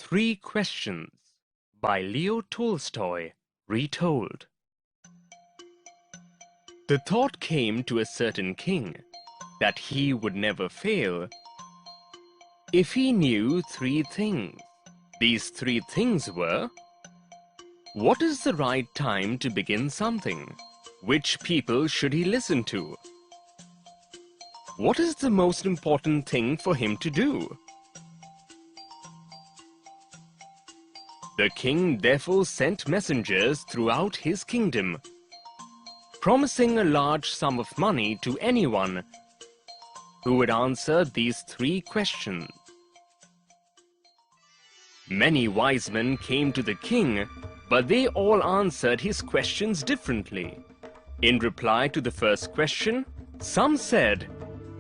Three Questions by Leo Tolstoy, retold. The thought came to a certain king that he would never fail if he knew three things. These three things were: what is the right time to begin something? Which people should he listen to? What is the most important thing for him to do? The king therefore sent messengers throughout his kingdom, promising a large sum of money to anyone who would answer these three questions. Many wise men came to the king, but they all answered his questions differently. In reply to the first question, some said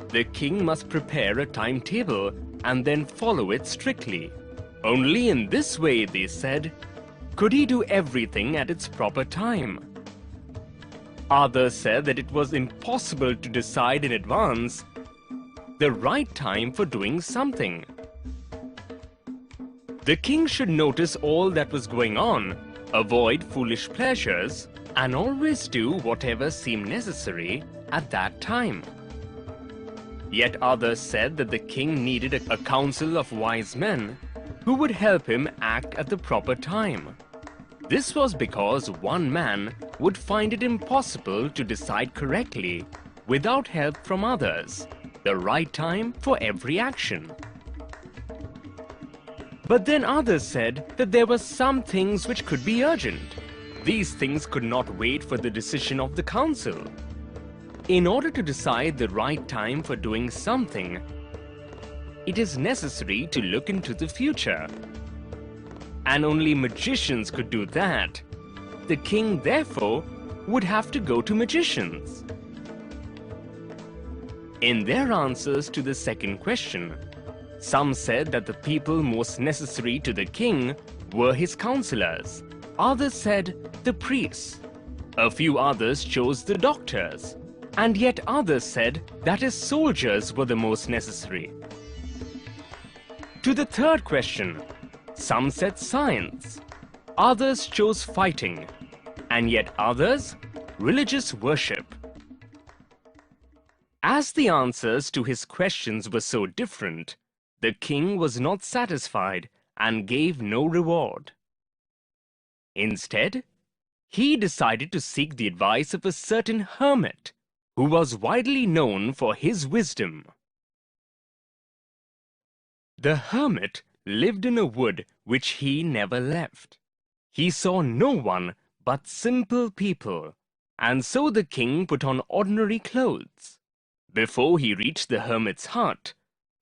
the king must prepare a timetable and then follow it strictly. Only in this way, they said, could he do everything at its proper time. Others said that it was impossible to decide in advance the right time for doing something. The king should notice all that was going on, avoid foolish pleasures, and always do whatever seemed necessary at that time. Yet others said that the king needed a council of wise men who would help him act at the proper time. This was because one man would find it impossible to decide correctly without help from others, the right time for every action. But then others said that there were some things which could be urgent. These things could not wait for the decision of the council. In order to decide the right time for doing something, it is necessary to look into the future. And only magicians could do that. The king, therefore, would have to go to magicians. In their answers to the second question, some said that the people most necessary to the king were his counselors. Others said the priests. A few others chose the doctors. And yet others said that his soldiers were the most necessary. To the third question, some said science, others chose fighting, and yet others, religious worship. As the answers to his questions were so different, the king was not satisfied and gave no reward. Instead, he decided to seek the advice of a certain hermit who was widely known for his wisdom. The hermit lived in a wood which he never left. He saw no one but simple people, and so the king put on ordinary clothes. Before he reached the hermit's hut,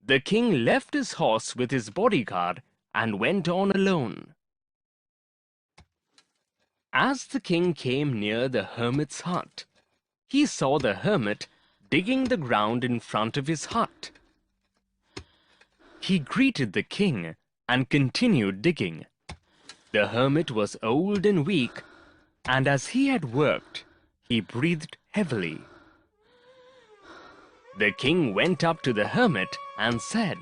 the king left his horse with his bodyguard and went on alone. As the king came near the hermit's hut, he saw the hermit digging the ground in front of his hut. He greeted the king and continued digging. The hermit was old and weak, and as he had worked, he breathed heavily. The king went up to the hermit and said,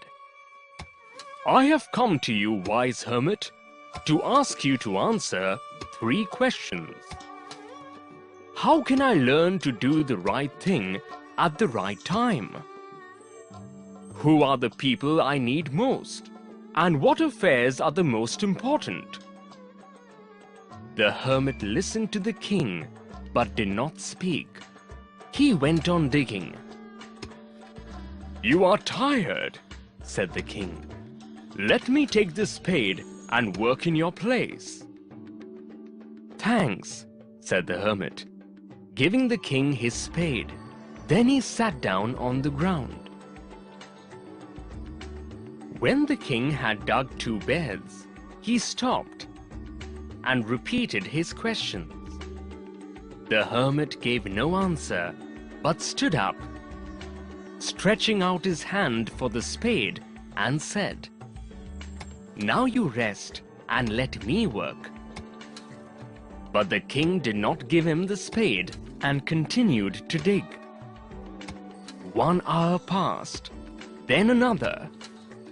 "I have come to you, wise hermit, to ask you to answer three questions. How can I learn to do the right thing at the right time? Who are the people I need most? And what affairs are the most important?" The hermit listened to the king, but did not speak. He went on digging. "You are tired," said the king. "Let me take this spade and work in your place." "Thanks," said the hermit, giving the king his spade. Then he sat down on the ground. When the king had dug 2 beds, he stopped and repeated his questions. The hermit gave no answer, but stood up, stretching out his hand for the spade, and said, "Now you rest and let me work." But the king did not give him the spade and continued to dig. 1 hour passed, then another.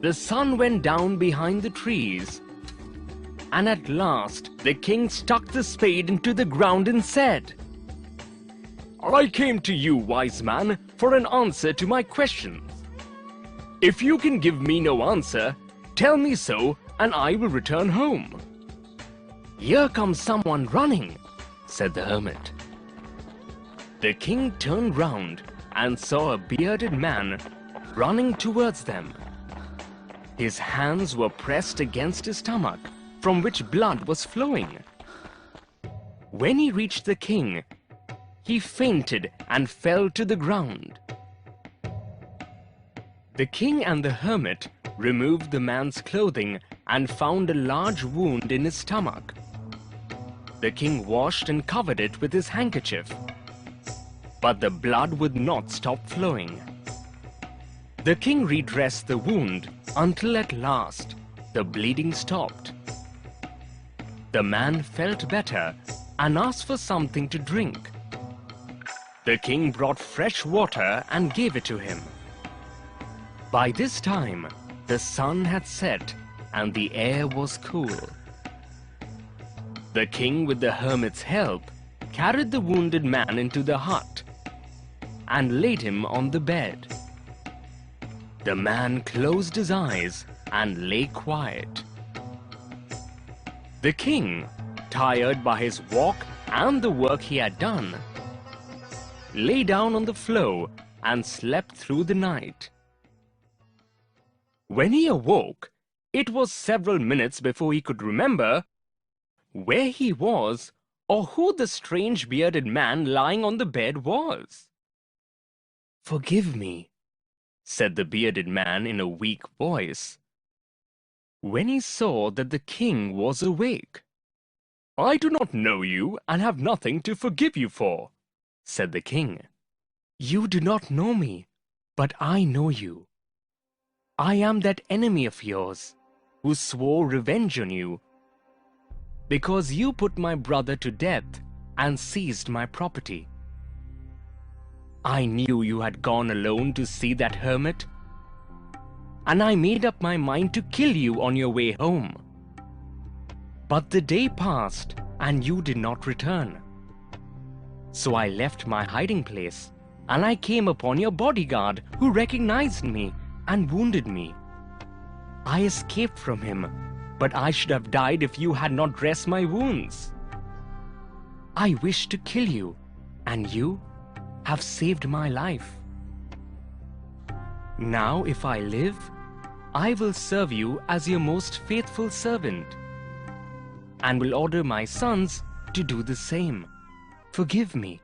The sun went down behind the trees, and at last the king stuck the spade into the ground and said, "I came to you, wise man, for an answer to my questions. If you can give me no answer, tell me so, and I will return home." "Here comes someone running," said the hermit. The king turned round and saw a bearded man running towards them. His hands were pressed against his stomach, from which blood was flowing. When he reached the king, he fainted and fell to the ground. The king and the hermit removed the man's clothing and found a large wound in his stomach. The king washed and covered it with his handkerchief, but the blood would not stop flowing. The king redressed the wound until at last the bleeding stopped. The man felt better and asked for something to drink. The king brought fresh water and gave it to him. By this time, the sun had set and the air was cool. The king, with the hermit's help, carried the wounded man into the hut and laid him on the bed. The man closed his eyes and lay quiet. The king, tired by his walk and the work he had done, lay down on the floor and slept through the night. When he awoke, it was several minutes before he could remember where he was or who the strange bearded man lying on the bed was. "Forgive me," said the bearded man in a weak voice, when he saw that the king was awake. "I do not know you and have nothing to forgive you for," said the king. "You do not know me, but I know you. I am that enemy of yours who swore revenge on you because you put my brother to death and seized my property. I knew you had gone alone to see that hermit, and I made up my mind to kill you on your way home. But the day passed and you did not return. So I left my hiding place and I came upon your bodyguard who recognized me and wounded me. I escaped from him, but I should have died if you had not dressed my wounds. I wished to kill you, and you have saved my life. Now if I live, I will serve you as your most faithful servant, and will order my sons to do the same. Forgive me."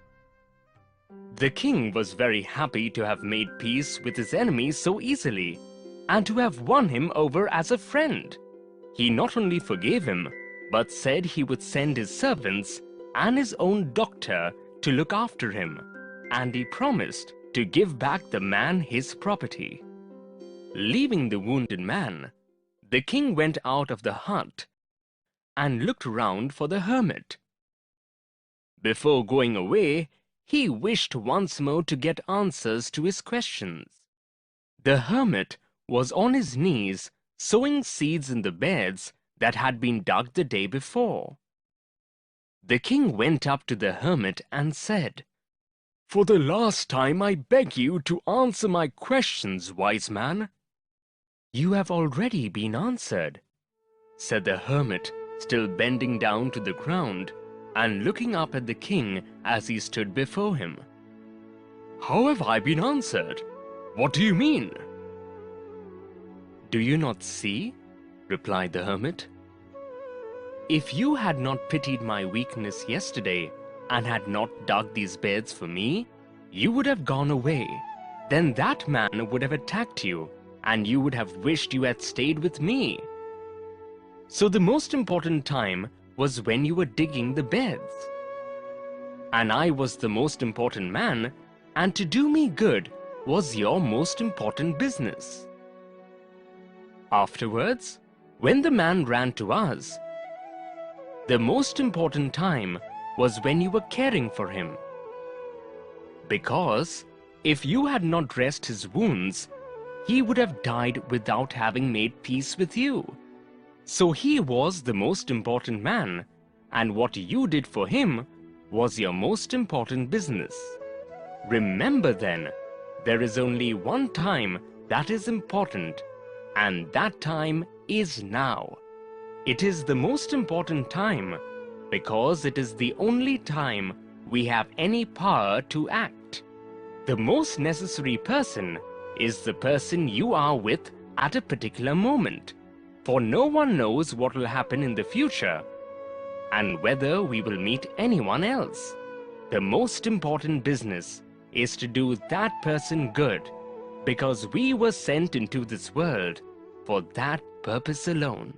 The king was very happy to have made peace with his enemy so easily, and to have won him over as a friend. He not only forgave him, but said he would send his servants and his own doctor to look after him, and he promised to give back the man his property. Leaving the wounded man, the king went out of the hut and looked round for the hermit. Before going away, he wished once more to get answers to his questions. The hermit was on his knees sowing seeds in the beds that had been dug the day before. The king went up to the hermit and said, "For the last time I beg you to answer my questions, wise man." "You have already been answered," said the hermit, still bending down to the ground and looking up at the king as he stood before him. "How have I been answered? What do you mean?" "Do you not see?" replied the hermit. "If you had not pitied my weakness yesterday and had not dug these beds for me, you would have gone away. Then that man would have attacked you, and you would have wished you had stayed with me. So the most important time was when you were digging the beds. And I was the most important man, and to do me good was your most important business. Afterwards, when the man ran to us, the most important time was when you were caring for him. Because if you had not dressed his wounds, he would have died without having made peace with you. So he was the most important man, and what you did for him was your most important business. Remember then, there is only one time that is important, and that time is now. It is the most important time because it is the only time we have any power to act. The most necessary person is the person you are with at a particular moment, for no one knows what will happen in the future and whether we will meet anyone else. The most important business is to do that person good, because we were sent into this world for that purpose alone.